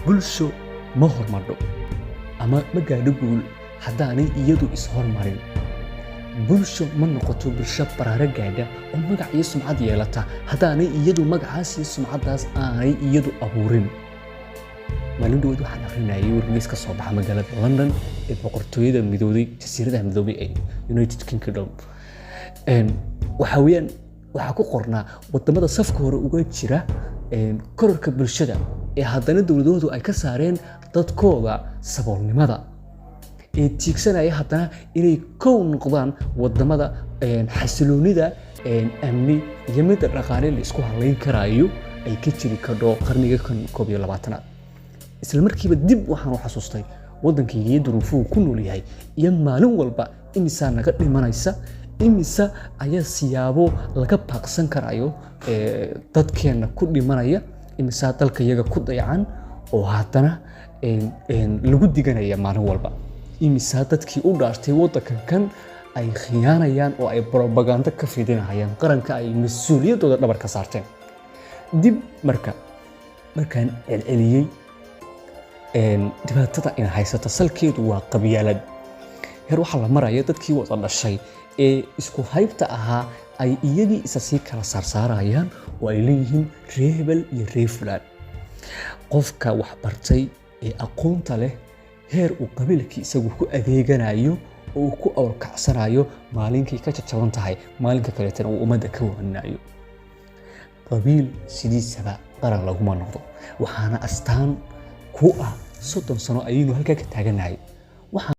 bulsho ma hormardho ama ma gaadho guul haddaanay iyadu is-hormarin. bulsho ma noqoto bulsho baraare gaadha oo magac iyo sumcad yeelata haddaanay iyadu magacaas iyo sumcaddaas aanay iyadu abuurin. maalin dhaweyd waxaan akrinayay wargeys ka soo baxa magaalada London ee boqortooyada midowday jasiiradaha midoobay ee United Kingdom. waxaa ku qornaa wadamada safka hore uga jira kororka bulshada ee haddana dowladoodu ay ka saareen dadkooda saboolnimada ee tiigsanaya haddana inay kow noqdaan wadamada xasiloonida amni iyo mid dhaqaale la isku halayn karayo ay ka jiri karo qarniga 21aad. isla markiiba dib waxaan u xasuustay wadankayga duruufuhu ku nool yahay iyo maalin walba imisa naga dhimanaysa imisa ayaa siyaabo laga baaqsan karayo dadkeena ku dhimanaya imisa dalka iyaga ku dayacan oo haddana lagu diganaya maalin walba imisa dadkii u dhaartay wadankan kan ay khiyaanayaan oo ay propaganda ka fidinayaan qaranka ay mas'uuliyadooda dhabar ka saarteen. dib markaan celceliyay dhibaatada in haysata salkeedu waa qabyaalad. heer waxaa la maraya dadkii wada dhashay ee isku haybta ahaa ay iyagii isa sii kala saarsaarayaan oo ay leeyihiin ree hebel iyo ree fulaan. qofka wax bartay ee aqoonta leh heer uu qabiilkii isagu ku adeeganayo oo uu ku awrkacsanayo maalinkii ka jajaban tahay maalinka kaleetana uu ummadda ka waaninayo. qabiil sidiisaba qaran laguma noqdo waxaana astaan ku ah 30 sano ayaynu halkaa ka taaganahay.